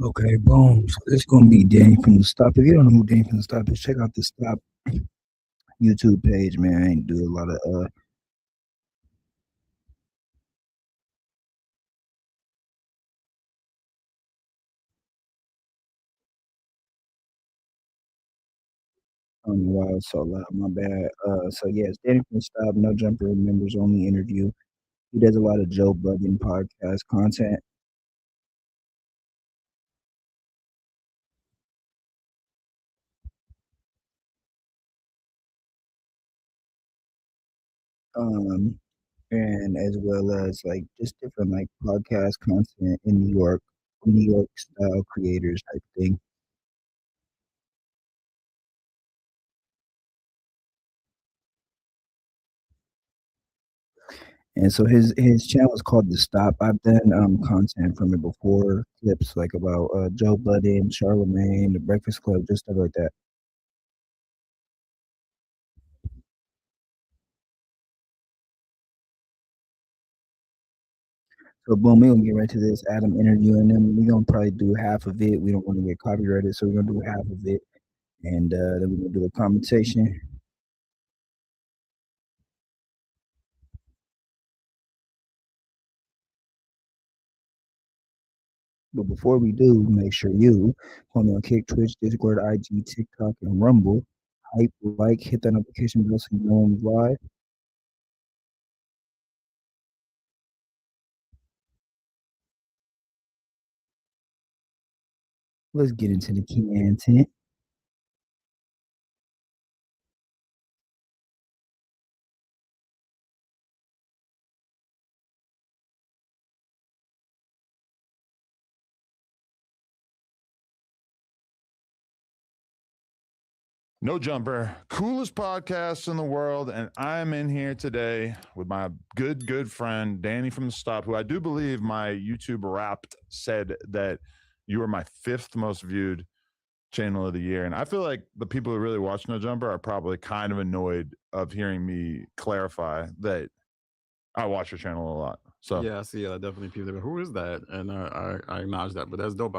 Okay, boom. So it's gonna be Danny from the Stop. If you don't know who Danny from the Stop is, check out the Stop YouTube page, man. I ain't do a lot of I don't know why it's so loud, my bad. So yeah, it's Danny from the Stop, no jumper, members only interview. He does a lot of Joe Budden podcast content. Um and as well as like just different like podcast content in New York style creators type thing. And so his channel is called The Stop. I've done content from it before, clips like about Joe Budden, Charlemagne, The Breakfast Club, just stuff like that. So boom, we gonna get right to this Adam interviewing him. We gonna probably do half of it. We don't want to get copyrighted, so we're gonna do half of it, and then we're gonna do the commentation. But before we do, make sure you follow me on Kick, Twitch, Discord, IG, TikTok, and Rumble. Hype, like, hit that notification bell so you know when we live. Let's get into the content. No Jumper, coolest podcast in the world. And I'm in here today with my good friend, Danny from the Stop, who I do believe my YouTube Wrapped said that you are my fifth most viewed channel of the year. And I feel like the people who really watch No Jumper are probably kind of annoyed of hearing me clarify that I watch your channel a lot. So Yeah, I see. Definitely people. Who is that? And I acknowledge that, but that's dope.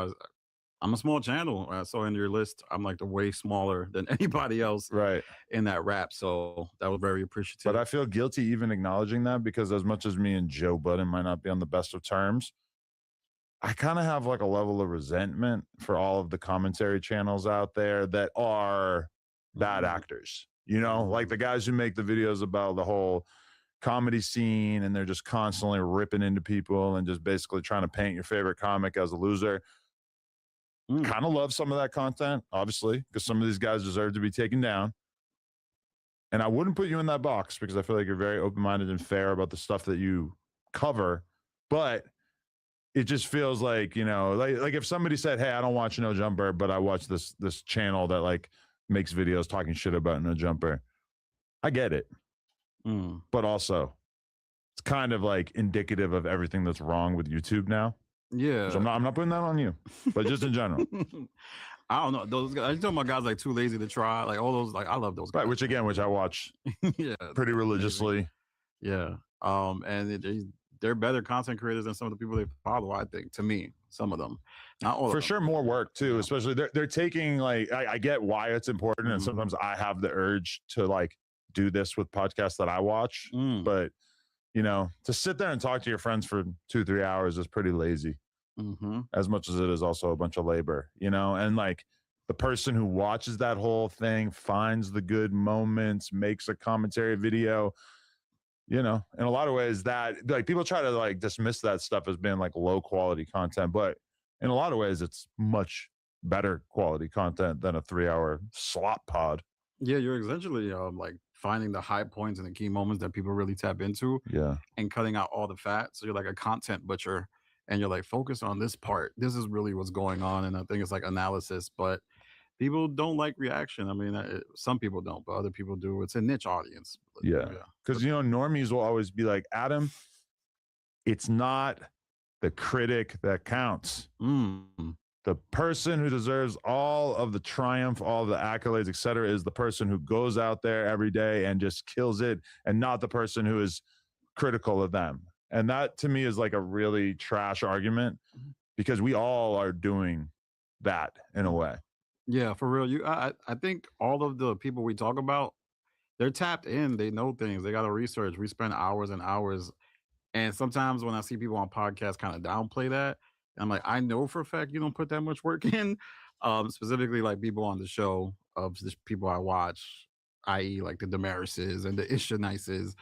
I'm a small channel. I saw in your list, I'm like the way smaller than anybody else right. in that rap. So that was very appreciative. But I feel guilty even acknowledging that because as much as me and Joe Budden might not be on the best of terms, I kind of have like a level of resentment for all of the commentary channels out there that are bad actors. You know, like the guys who make the videos about the whole comedy scene and they're just constantly ripping into people and just basically trying to paint your favorite comic as a loser. Kind of love some of that content, obviously, because some of these guys deserve to be taken down. And I wouldn't put you in that box because I feel like you're very open minded and fair about the stuff that you cover. But it just feels like, you know, like if somebody said, "Hey, I don't watch No Jumper, but I watch this channel that like makes videos talking shit about No Jumper." I get it. But also it's kind of like indicative of everything that's wrong with YouTube now. Yeah. So I'm not putting that on you, but just in general. I don't know. Those guys, you talking about guys like Too Lazy to Try, like all those, like I love those guys. Right, which I watch yeah, pretty religiously. Yeah. They're better content creators than some of the people they follow, I think, to me, some of them. Not all For of them. sure, more work too, especially they're taking like I get why it's important, and sometimes I have the urge to like do this with podcasts that I watch, but you know, to sit there and talk to your friends for 2-3 hours is pretty lazy. As much as it is also a bunch of labor, you know, and like the person who watches that whole thing finds the good moments, makes a commentary video, you know, in a lot of ways that like people try to like dismiss that stuff as being like low quality content, but in a lot of ways it's much better quality content than a 3-hour slop pod. Yeah, you're essentially like finding the high points and the key moments that people really tap into. Yeah. And cutting out all the fat. So you're like a content butcher and you're like focus on this part. This is really what's going on. And I think it's like analysis, but people don't like reaction. I mean, some people don't, but other people do. It's a niche audience. Yeah. Because, you know, normies will always be like, Adam, it's not the critic that counts. The person who deserves all of the triumph, all of the accolades, etc., is the person who goes out there every day and just kills it, and not the person who is critical of them. And that to me is like a really trash argument because we all are doing that in a way. Yeah, for real. I think all of the people we talk about, they're tapped in. They know things. They got to research. We spend hours and hours. And sometimes when I see people on podcasts kind of downplay that, I'm like, I know for a fact you don't put that much work in. Specifically, like people on the show of just people I watch, i.e., like the Damarises and the Ishanices.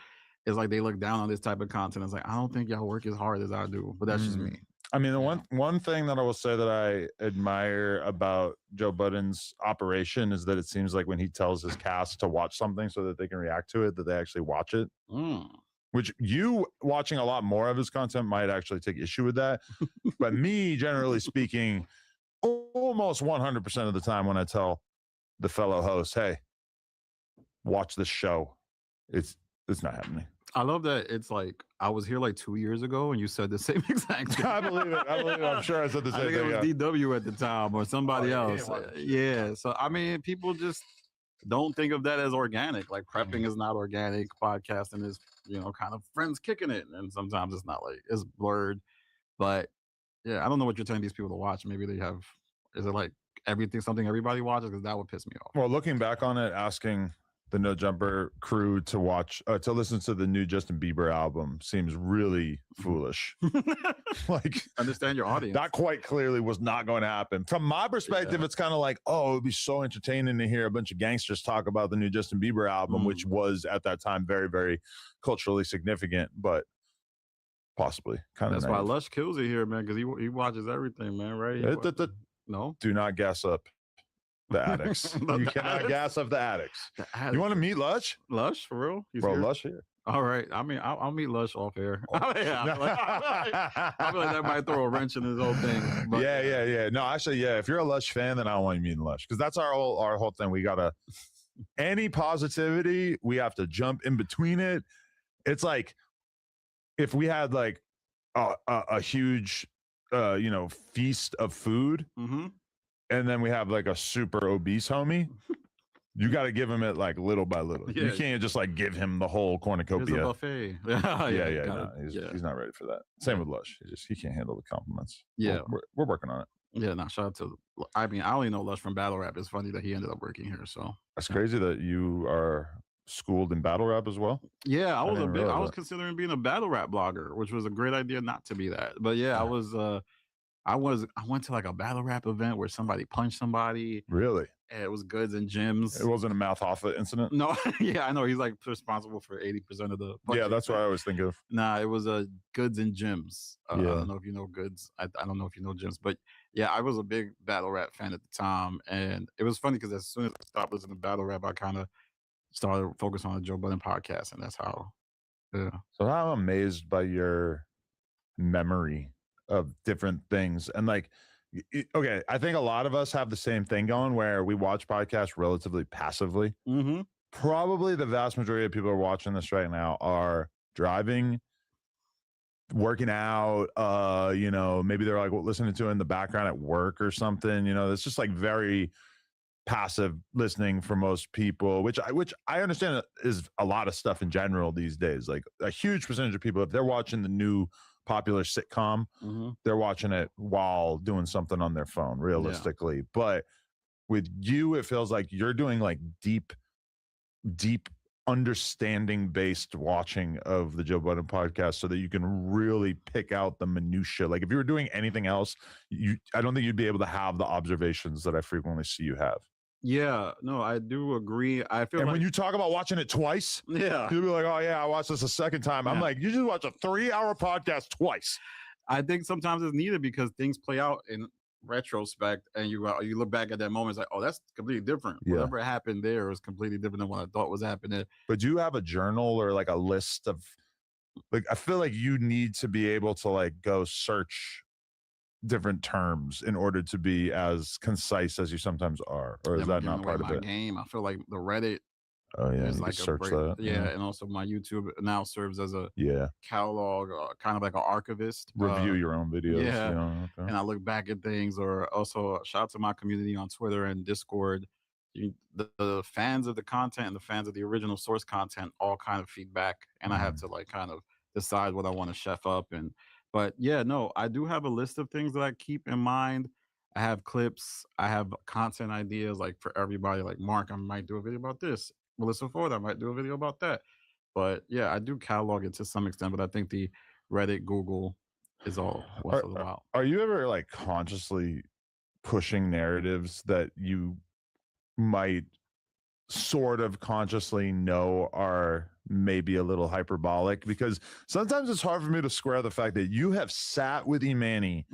It's like they look down on this type of content. It's like, I don't think y'all work as hard as I do, but that's just me. I mean, the Yeah. one thing that I will say that I admire about Joe Budden's operation is that it seems like when he tells his cast to watch something so that they can react to it, that they actually watch it. Which you watching a lot more of his content might actually take issue with that. But me, generally speaking, almost 100% of the time when I tell the fellow host, hey, watch this show, it's not happening. I love that it's like I was here like 2 years ago and you said the same exact thing. I believe it. I'm sure I said the I same think thing. it was DW at the time or somebody else. Yeah. So I mean, people just don't think of that as organic. Like prepping is not organic. Podcasting is, kind of friends kicking it. And sometimes it's not like it's blurred. But yeah, I don't know what you're telling these people to watch. Maybe they have, is it like something everybody watches? Because that would piss me off. Well, looking back on it, asking the No Jumper crew to listen to the new Justin Bieber album seems really foolish. Like, understand your audience. That quite clearly was not going to happen. From my perspective, it's kind of like, oh, it would be so entertaining to hear a bunch of gangsters talk about the new Justin Bieber album, which was at that time very, very culturally significant, but possibly kind of. That's why Lush kills it here, man, because he watches everything, man. Right? No, do not gas up the addicts. You cannot gas up the addicts. You want to meet Lush? Lush, for real? Bro, here? Lush here. All right. I mean, I'll meet Lush off air. I feel like that might throw a wrench in this whole thing. But, yeah. No, actually, yeah. If you're a Lush fan, then I don't want you meeting Lush because that's our whole thing. We gotta any positivity, we have to jump in between it. It's like if we had like a huge, feast of food. And then we have like a super obese homie. You got to give him it like little by little. Yeah. You can't just like give him the whole cornucopia. It's a buffet. He's not ready for that. Same with Lush. He can't handle the compliments. Yeah, we're working on it. Yeah, shout out to. I mean, I only know Lush from battle rap. It's funny that he ended up working here. So that's crazy that you are schooled in battle rap as well. Yeah, I was considering being a battle rap blogger, which was a great idea not to be that. But yeah, I went to like a battle rap event where somebody punched somebody. Really? And it was Goods and Gyms. It wasn't a Mouth Hoffa incident? No, yeah, I know. He's like responsible for 80% of the punches. Yeah, that's what I always think of. Nah, it was Goods and Gyms. I don't know if you know Goods. I don't know if you know Gyms. But yeah, I was a big battle rap fan at the time. And it was funny because as soon as I stopped listening to battle rap, I kind of started focusing on the Joe Budden podcast. And that's how, yeah. So I'm amazed by your memory of different things. And like, okay, I think a lot of us have the same thing going where we watch podcasts relatively passively. Probably the vast majority of people who are watching this right now are driving, working out, maybe they're like listening to it in the background at work or something. It's just like very passive listening for most people, which I understand is a lot of stuff in general these days. Like a huge percentage of people, if they're watching the new popular sitcom, they're watching it while doing something on their phone, realistically. But with you, it feels like you're doing like deep understanding based watching of the Joe Budden podcast so that you can really pick out the minutia. Like if you were doing anything else, I don't think you'd be able to have the observations that I frequently see you have. Yeah, no, I do agree. I feel and like when you talk about watching it twice, you'll be like, oh yeah, I watched this a second time. I'm like, you just watch a 3-hour podcast twice. I think sometimes it's needed because things play out in retrospect and you look back at that moment, it's like, oh, that's completely different. Whatever happened there was completely different than what I thought was happening. But do you have a journal or like a list of, like, I feel like you need to be able to like go search different terms in order to be as concise as you sometimes are, or is that not part of it? Game. I feel like the Reddit. Oh yeah, is you like search that. Yeah, and also my YouTube now serves as a catalog, kind of like an archivist. Review your own videos. Okay. And I look back at things, or also shout out to my community on Twitter and Discord. The fans of the content and the fans of the original source content all kind of feedback, and I have to like kind of decide what I want to chef up and But yeah, no, I do have a list of things that I keep in mind. I have clips, I have content ideas like for everybody. Like Mark, I might do a video about this. Melissa Ford, I might do a video about that. But yeah, I do catalog it to some extent, but I think the Reddit, Google is all once Are in a while. are you ever like consciously pushing narratives that you might sort of consciously know are maybe a little hyperbolic? Because sometimes it's hard for me to square the fact that you have sat with Imani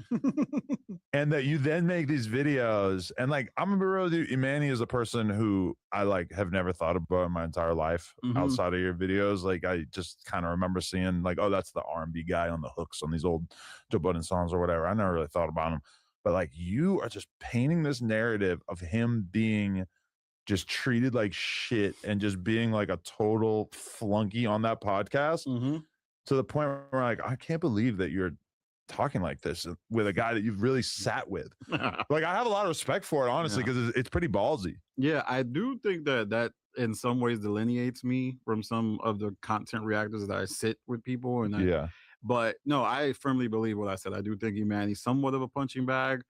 and that you then make these videos. And like, I'm gonna be real with you, Imani is a person who I like have never thought about in my entire life Mhm. outside of your videos. Like, I just kind of remember seeing like, oh, that's the R&B guy on the hooks on these old Joe Budden songs or whatever. I never really thought about him, but like, you are just painting this narrative of him being just treated like shit and just being like a total flunky on that podcast Mhm. to the point where like, I can't believe that you're talking like this with a guy that you've really sat with. Like, I have a lot of respect for it, honestly, Yeah. because it's pretty ballsy. Yeah, I do think that that in some ways delineates me from some of the content reactors that I sit with people and Yeah. but no, I firmly believe what I said. I do think Humanity's somewhat of a punching bag.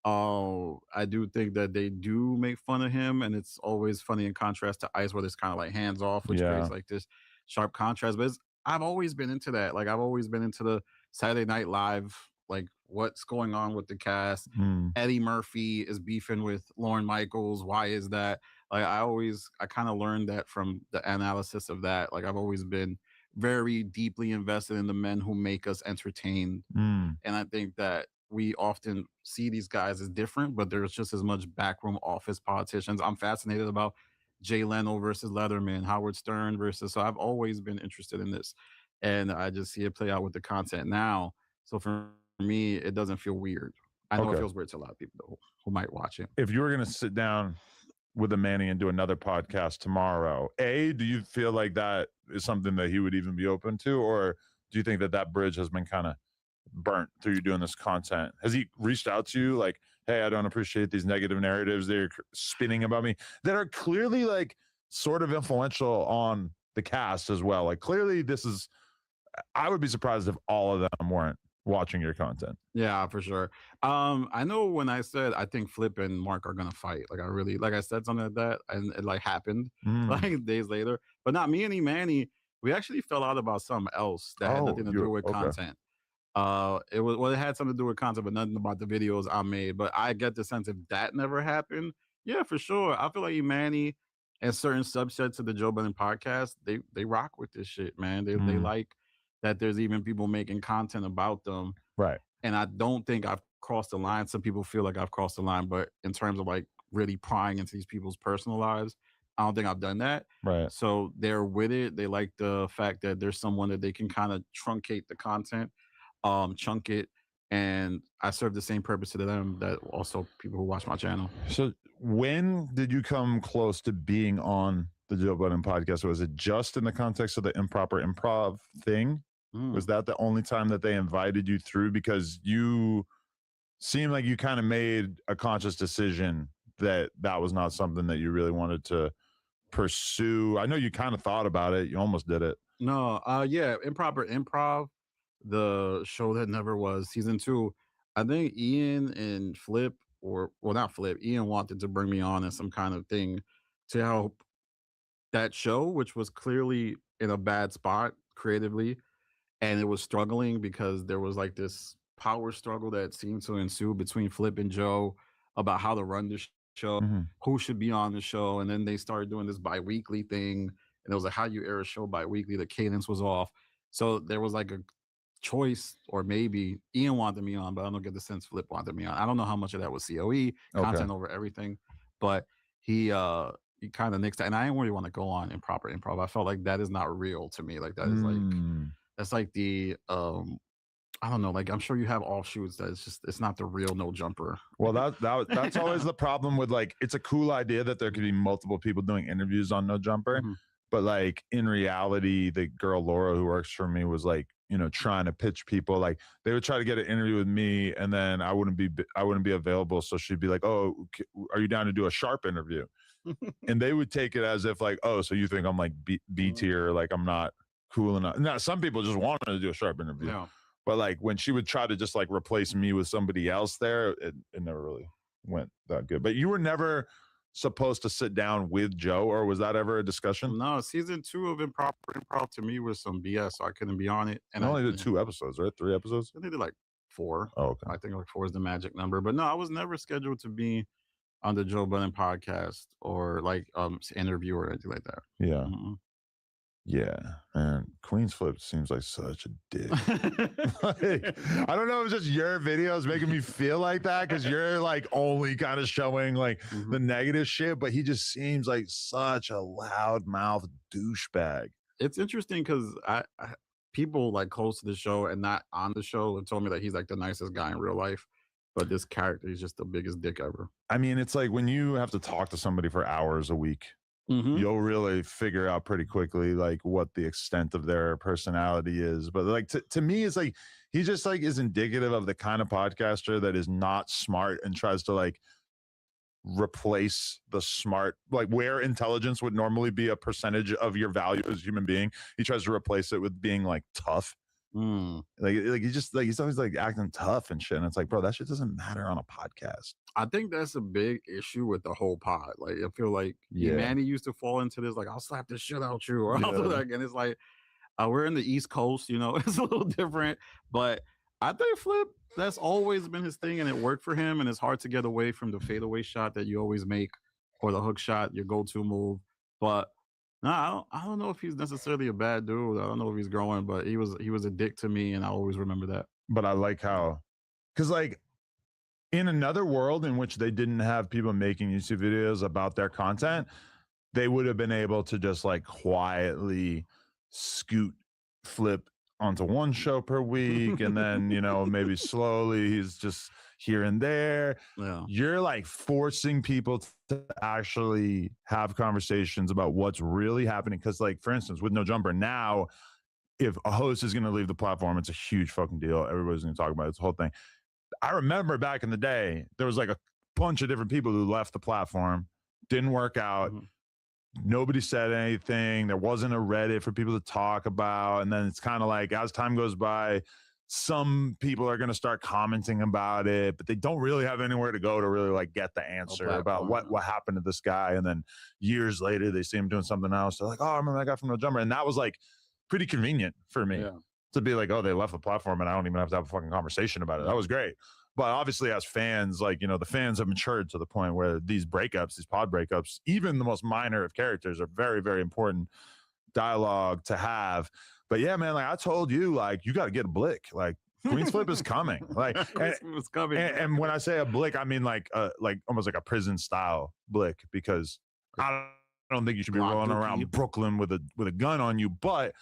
I do think that they do make fun of him, and it's always funny in contrast to Ice, where it's kind of like hands off, which Yeah. creates like this sharp contrast. But I've always been into that. Like I've always been into the Saturday Night Live, like what's going on with the cast. Mm. Eddie Murphy is beefing with Lauren Michaels. Why is that? Like I kind of learned that from the analysis of that. Like I've always been very deeply invested in the men who make us entertained, Mm. and I think that we often see these guys as different, but there's just as much backroom office politicians. I'm fascinated about Jay Leno versus Letterman, Howard Stern versus. So I've always been interested in this, and I just see it play out with the content now. So for me, it doesn't feel weird. I know it Okay. feels weird to a lot of people though, who might watch it. If you were going to sit down with a Manny and do another podcast tomorrow, do you feel like that is something that he would even be open to? Or do you think that that bridge has been kind of burnt through you doing this content? Has he reached out to you like, hey, I don't appreciate these negative narratives they're spinning about me that are clearly like sort of influential on the cast as well? Like, clearly this is, I would be surprised if all of them weren't watching your content. Yeah, for sure. I know when I said I think Flip and Mark are gonna fight. Like I really, like I said something like that, and it like happened Mm. like days later. But not me and Imani. We actually fell out about something else that had Oh, nothing to do with okay. content. It was well, it had something to do with content, but nothing about the videos I made. But I get the sense if that never happened, yeah, for sure. I feel like Imani and certain subsets of the Joe Budden podcast, they rock with this shit, man. They Mm. like that there's even people making content about them. Right. And I don't think I've crossed the line. Some people feel like I've crossed the line, but in terms of like really prying into these people's personal lives, I don't think I've done that. Right. So they're with it. They like the fact that there's someone that they can kind of truncate the content, chunk it, and I serve the same purpose to them that also people who watch my channel. So when did you come close to being on the Joe Budden podcast? Was it just in the context of the improper improv thing? Was that the only time that they invited you through? Because you seem like you kind of made a conscious decision that that was not something that you really wanted to pursue. I know you kind of thought about it. You almost did it. No, yeah, Improper Improv, the show that never was, season 2. I think Ian and Flip, or well, not Flip, Ian wanted to bring me on as some kind of thing to help that show, which was clearly in a bad spot creatively, and it was struggling because there was like this power struggle that seemed to ensue between Flip and Joe about how to run the show, Mhm. who should be on the show, and then they started doing this bi-weekly thing, and it was like how you air a show bi-weekly, the cadence was off. So there was like a choice, or maybe Ian wanted me on, but I don't get the sense Flip wanted me on. I don't know how much of that was COE, Okay. content over everything, but he kind of nixed that. And I didn't really want to go on Improper Improv. I felt like that is not real to me. Like that is like Mm. that's like the I don't know, like I'm sure you have offshoots that it's not the real No Jumper. Well, that's always the problem with like, it's a cool idea that there could be multiple people doing interviews on No Jumper, Mhm. but like in reality, the girl Laura who works for me was like, you know, trying to pitch people. Like they would try to get an interview with me, and then I wouldn't be available. So she'd be like, "Oh, are you down to do a Sharp interview?" And they would take it as if like, "Oh, so you think I'm like B tier, like I'm not cool enough?" Now, some people just wanted to do a Sharp interview. Yeah. But like when she would try to just like replace me with somebody else there, it never really went that good. But you were never supposed to sit down with Joe, or was that ever a discussion? No, season 2 of Improv to me was some BS, so I couldn't be on it. And I I only did 2 episodes, right? 3 episodes? I think they did like 4. Oh, okay. I think like 4 is the magic number. But no, I was never scheduled to be on the Joe Budden podcast or like interview or anything like that. Yeah. Mm-mm. Yeah, man. Queen's Flip seems like such a dick. Like, I don't know if it's just your videos making me feel like that because you're like only kind of showing like the negative shit, but he just seems like such a loudmouth douchebag. It's interesting because people like close to the show and not on the show have told me that he's like the nicest guy in real life, but this character is just the biggest dick ever. I mean, it's like when you have to talk to somebody for hours a week, you'll really figure out pretty quickly like what the extent of their personality is. But like to me, it's like he just like is indicative of the kind of podcaster that is not smart and tries to like replace the smart, like where intelligence would normally be a percentage of your value as a human being. He tries to replace it with being like tough. Like he just like he's always like acting tough and shit. And it's like, bro, that shit doesn't matter on a podcast. I think that's a big issue with the whole pod. Like I feel like Manny used to fall into this, like I'll slap the shit out you, or I'll do that. And it's like we're in the East Coast, you know, it's a little different. But I think Flip, that's always been his thing, and it worked for him. And it's hard to get away from the fadeaway shot that you always make, or the hook shot, your go-to move. But no, I don't know if he's necessarily a bad dude. I don't know if he's growing, but he was a dick to me, and I always remember that. But I like how, because like in another world in which they didn't have people making YouTube videos about their content, they would have been able to just like quietly scoot Flip onto one show per week, and then you know maybe slowly he's just here and there. You're like forcing people to actually have conversations about what's really happening, because like for instance with No Jumper now, if a host is going to leave the platform, it's a huge fucking deal. Everybody's going to talk about it, this whole thing. I remember back in the day there was like a bunch of different people who left the platform, didn't work out. Nobody said anything. There wasn't a Reddit for people to talk about. And then it's kind of like as time goes by, some people are going to start commenting about it, but they don't really have anywhere to go to really like get the answer about what happened to this guy. And then years later, they see him doing something else. They're like, oh, I remember that guy from No Jumper. And that was like pretty convenient for me to be like, oh, they left the platform and I don't even have to have a fucking conversation about it. That was great. But obviously as fans, like, you know, the fans have matured to the point where these breakups, these pod breakups, even the most minor of characters are very, very important dialogue to have. But yeah, man, like I told you, like, you got to get a blick. Like Queen's Flip is coming. Like, and when I say a blick, I mean like almost like a prison style blick, because I don't think you should be rolling around Brooklyn with a gun on you. But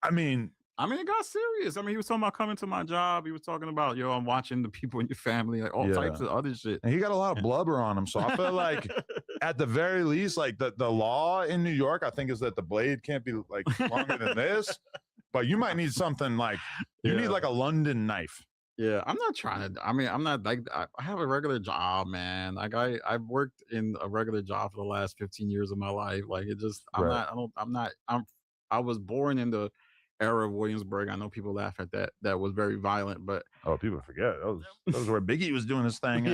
I mean, it got serious. I mean, he was talking about coming to my job. He was talking about, yo, I'm watching the people in your family, like all types of other shit. And he got a lot of blubber on him. So I feel like at the very least, like the law in New York, I think is that the blade can't be like longer than this. But you might need something like, you need like a London knife. Yeah, I'm not trying to, I'm not like, I have a regular job, man. Like I've worked in a regular job for the last 15 years of my life. Like it just, I was born in the era of Williamsburg. I know people laugh at that. That was very violent, but people forget that was where Biggie was doing his thing.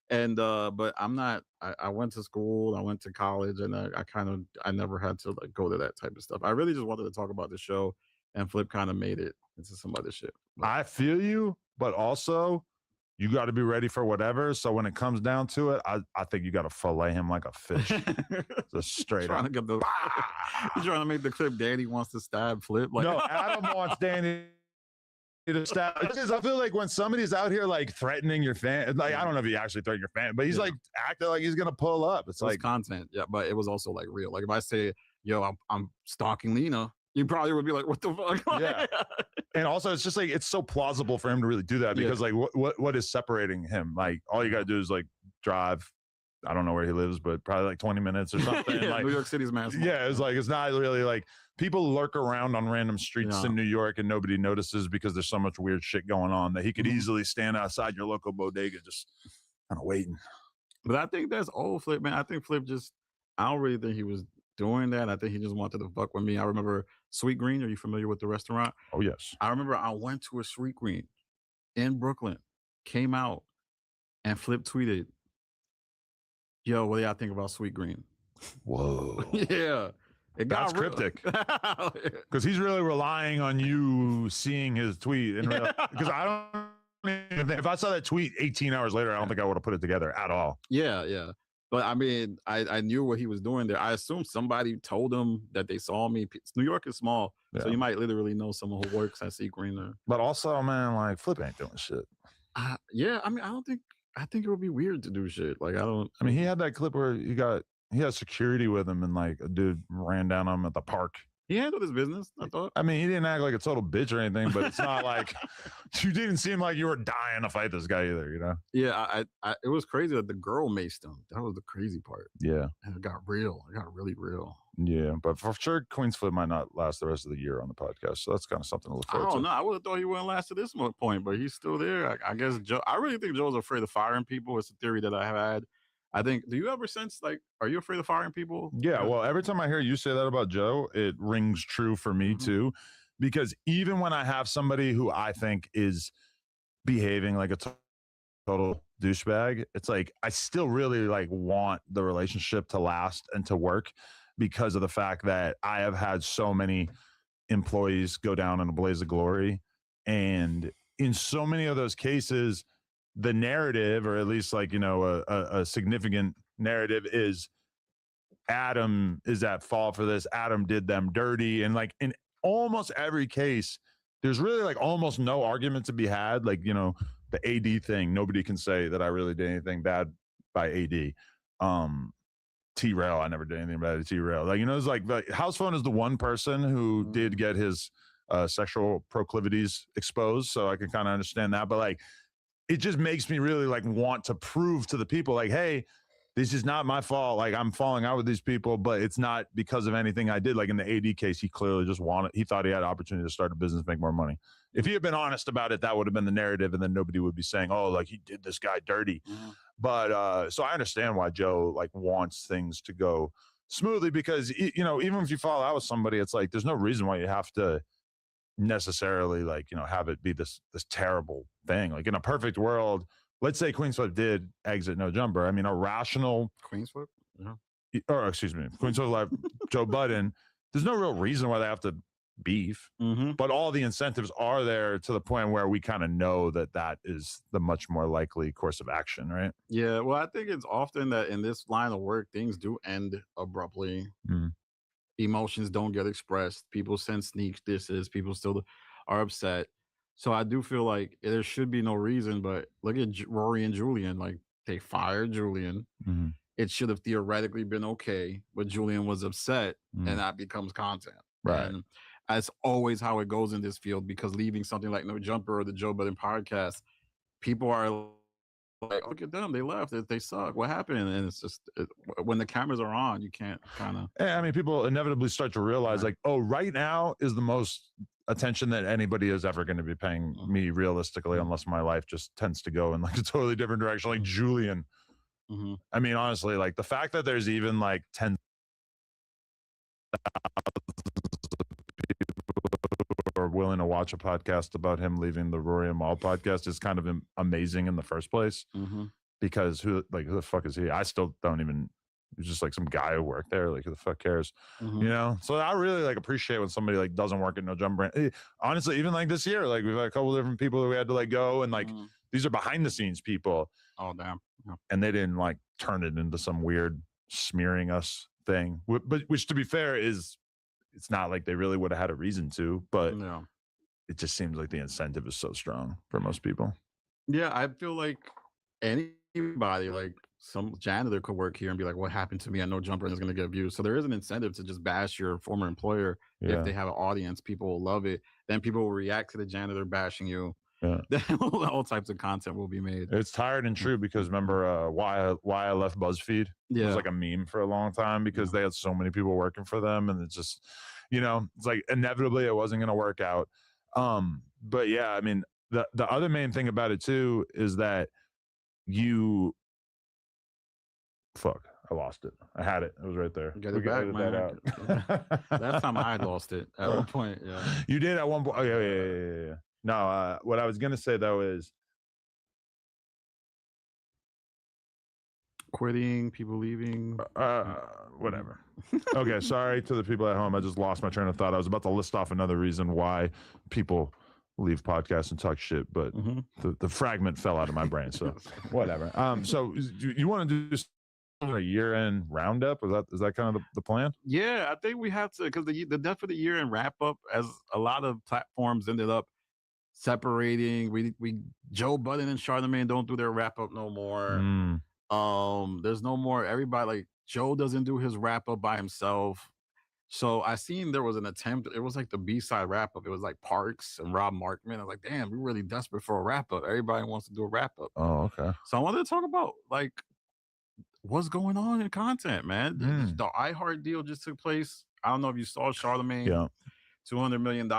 And but I'm not. I went to school. I went to college, and I never had to like go to that type of stuff. I really just wanted to talk about the show, and Flip kind of made it into some other shit. But I feel you, but also you got to be ready for whatever. So when it comes down to it, I think you got to fillet him like a fish. Just straight up. He's trying to make the clip Danny wants to stab Flip. Like, no, Adam wants Danny to stab. Because I feel like when somebody's out here like threatening your fan, like I don't know if he actually threatened your fan, but he's like acting like he's gonna pull up. It's like content, but it was also like real. Like if I say, yo, I'm stalking Lena, you probably would be like, what the fuck? Yeah. And also it's just like it's so plausible for him to really do that, because like what is separating him? Like all you gotta do is like drive, I don't know where he lives, but probably like 20 minutes or something. Like New York City's massive. Yeah, it's like it's not really like people lurk around on random streets in New York and nobody notices because there's so much weird shit going on that he could easily stand outside your local bodega just kind of waiting. But I think that's old Flip, man. I think Flip I don't really think he was doing that. I think he just wanted to fuck with me. I remember Sweet Green. Are you familiar with the restaurant? Oh yes. I remember I went to a Sweet Green in Brooklyn, came out and flip tweeted, "Yo, what do y'all think about Sweet Green?" Whoa. Yeah, it That's got real. cryptic. Because he's really relying on you seeing his tweet in real. Because I don't even think, if I saw that tweet 18 hours later, I don't think I would have put it together at all. Yeah. But I mean, I knew what he was doing there. I assume somebody told him that they saw me. New York is small, so Yeah. you might literally know someone who works at Sweet Green there. But also, man, like Flip ain't doing shit. Yeah, I mean, I think it would be weird to do shit. Like, I mean, he had that clip where he had security with him, and like a dude ran down on him at the park. he handled his business, I thought. I mean, he didn't act like a total bitch or anything, but it's not like you didn't seem like you were dying to fight this guy either, you know? Yeah, it was crazy that the girl maced him. That was the crazy part. Yeah. And it got real. It got really real. Yeah. But for sure, Queen's Flip might not last the rest of the year on the podcast. So that's kind of something to look I forward to. don't know. I would have thought he wouldn't last to this point, but he's still there. I guess Joe. I really think Joe's afraid of firing people. It's a theory that I have had. I think. Do you ever sense like, are you afraid of firing people? Yeah. Well, every time I hear you say that about Joe, it rings true for me too. Because even when I have somebody who I think is behaving like a total douchebag, it's like I still really like want the relationship to last and to work because of the fact that I have had so many employees go down in a blaze of glory. And in so many of those cases, the narrative, or at least like, you know, a significant narrative is Adam is at fault for this. Adam did them dirty. And like in almost every case, there's really like almost no argument to be had. Like, you know, the AD thing, nobody can say that I really did anything bad by AD. T-Rail, I never did anything bad to T-Rail. Like, you know, it's like House Phone is the one person who did get his sexual proclivities exposed. So I can kind of understand that. But like, it just makes me really like want to prove to the people like, hey, this is not my fault. Like I'm falling out with these people, but it's not because of anything I did. Like in the AD case, he clearly just he thought he had an opportunity to start a business, make more money. If he had been honest about it, that would have been the narrative. And then nobody would be saying, oh, like he did this guy dirty. But so I understand why Joe like wants things to go smoothly because, you know, even if you fall out with somebody, it's like, there's no reason why you have to necessarily like, you know, have it be this terrible thing. Like in a perfect world, let's say Queen's Flip did exit No Jumper. I mean, a rational Queen's Flip? Yeah. Or excuse me, Queen's Flip Live, Joe Budden. There's no real reason why they have to beef, but all the incentives are there to the point where we kind of know that is the much more likely course of action, right? Yeah. Well, I think it's often that in this line of work, things do end abruptly. Emotions don't get expressed. People send sneak disses. People still are upset. So I do feel like there should be no reason, but look at Rory and Julian. Like they fired Julian. It should have theoretically been okay, but Julian was upset and that becomes content. Right. And that's always how it goes in this field because leaving something like No Jumper or the Joe Budden podcast, people are like, look at them, they left, they suck. What happened? And it's just when the cameras are on, you can't kind of. Yeah, I mean, people inevitably start to realize like, oh, right now is the most attention that anybody is ever going to be paying me realistically, unless my life just tends to go in like a totally different direction, like Julian. I mean, honestly, like the fact that there's even like 10 are willing to watch a podcast about him leaving the Rory and Mal podcast is kind of amazing in the first place. Because who the fuck is he? I still don't even. He's just like some guy who worked there. Like who the fuck cares? You know. So I really like appreciate when somebody like doesn't work at No Jumper. Honestly, even like this year, like we've had a couple different people that we had to like go and like these are behind the scenes people. Oh damn! Yeah. And they didn't like turn it into some weird smearing us thing. But which, to be fair, is it's not like they really would have had a reason to. But it just seems like the incentive is so strong for most people. Yeah, I feel like anybody, like some janitor could work here and be like, what happened to me? I know Jumper is going to get views. So there is an incentive to just bash your former employer. If they have an audience, people will love it. Then people will react to the janitor bashing you. Then all types of content will be made. It's tired and true because remember why I left BuzzFeed? It was like a meme for a long time because they had so many people working for them. And it's just, you know, it's like inevitably it wasn't going to work out. But yeah, I mean, the other main thing about it too is that I I lost it. I had it. It was right there. Get We it can back, edit man. that out. Last time I lost it at one point. Yeah. You did at one point. Oh, yeah. No, what I was gonna say though is Quitting, people leaving. whatever. Okay, sorry to the people at home. I just lost my train of thought. I was about to list off another reason why people leave podcasts and talk shit, but the fragment fell out of my brain. So whatever. So you want to do a year-end roundup? Is that kind of the plan? Yeah, I think we have to, because the death of the year and wrap up, as a lot of platforms ended up separating. We Joe Budden and Charlemagne don't do their wrap up no more. There's no more, everybody, like Joe doesn't do his wrap up by himself. So I seen there was an attempt. It was like the B-side wrap up. It was like Parks and Rob Markman. I was like, damn, we're really desperate for a wrap up. Everybody wants to do a wrap up. Oh, okay. So I wanted to talk about like what's going on in content, man. The iHeart deal just took place. I don't know if you saw Charlemagne, Yeah. $200 million.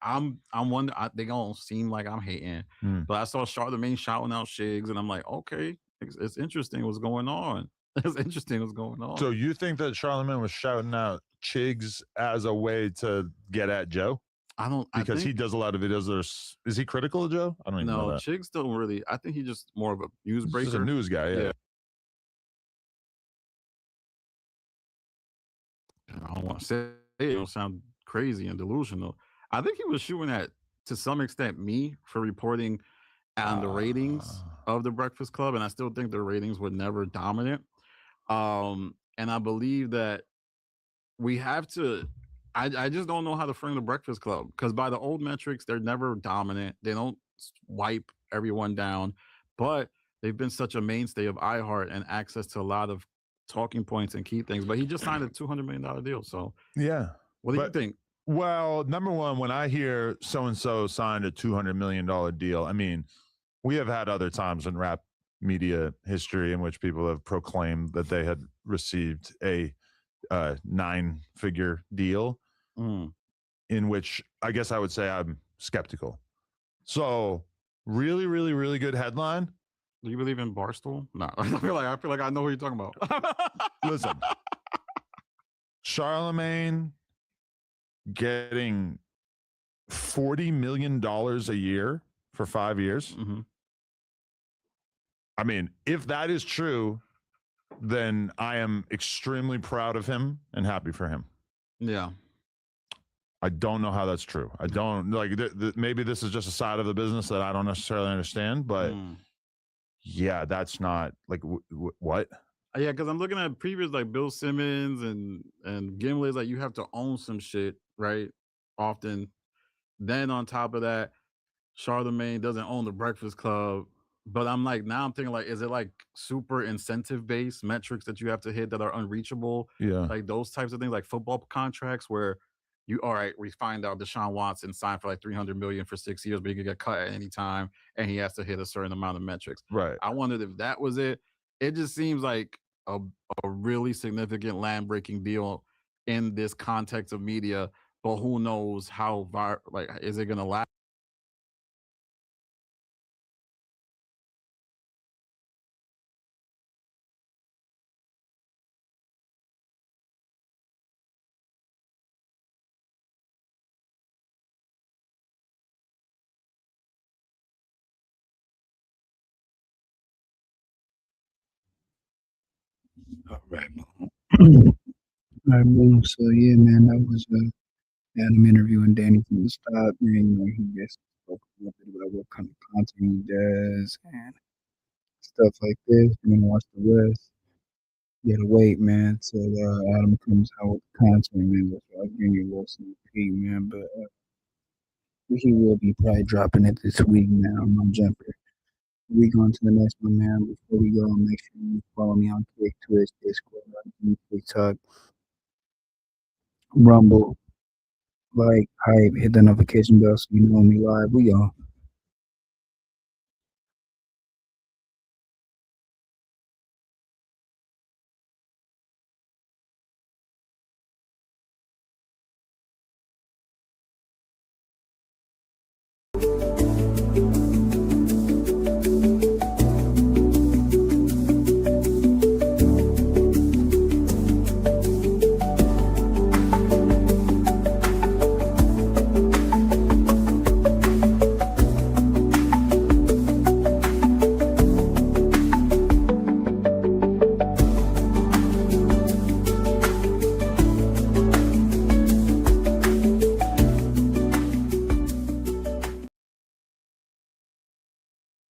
I'm wondering, they don't seem like I'm hating, but I saw Charlemagne shouting out Shigs, and I'm like, okay, it's interesting what's going on. It's interesting what's going on. So you think that Charlemagne was shouting out Chigs as a way to get at Joe? Because he does a lot of videos. Is he critical of Joe? I don't even know that. Chigs don't really. I think he's just more of a news breaker. He's a news guy. Yeah. I don't want to say it. Don't sound crazy and delusional. I think he was shooting at, to some extent, me for reporting on the ratings of the Breakfast Club, and I still think the ratings were never dominant. And I believe that we have to. I just don't know how to frame the Breakfast Club, because by the old metrics, they're never dominant. They don't wipe everyone down, but they've been such a mainstay of iHeart and access to a lot of talking points and key things. But he just signed a $200 million deal. So yeah, what do you think? Well, number one, when I hear so and so signed a $200 million deal, I mean, we have had other times in rap media history in which people have proclaimed that they had received a 9-figure deal, in which I guess I would say I'm skeptical. So really, really, really good headline. Do you believe in Barstool? No, I feel like I know what you're talking about. Listen, Charlemagne getting $40 million a year for 5 years. I mean, if that is true, then I am extremely proud of him and happy for him. Yeah. I don't know how that's true. I don't like maybe this is just a side of the business that I don't necessarily understand, but yeah, that's not like what? Yeah, because I'm looking at previous, like Bill Simmons and Gimlet's, like you have to own some shit, right? Often. Then on top of that, Charlemagne doesn't own the Breakfast Club. But I'm like, now I'm thinking, like, is it like super incentive based metrics that you have to hit that are unreachable? Yeah. Like those types of things, like football contracts where all right, we find out Deshaun Watson signed for like $300 million for 6 years, but he could get cut at any time and he has to hit a certain amount of metrics. Right. I wondered if that was it. It just seems like a really significant land breaking deal in this context of media, but who knows how is it gonna last? All right, all right, boom. So yeah, man, that was Adam interviewing Danny from the stop, man. You know, he just spoke a little bit about what kind of content he does and stuff like this. You're gonna watch the rest. You gotta wait, man, till Adam comes out with the content, man. That's why I'm giving you a little sneak peek, man. But he will be probably dropping it this week, man. On my jumper. We going to the next one, man. Before we go, make sure you follow me on Kick, Twitch, Discord, TikTok, Rumble, like, hype, hit the notification bell so you know when we live. We on.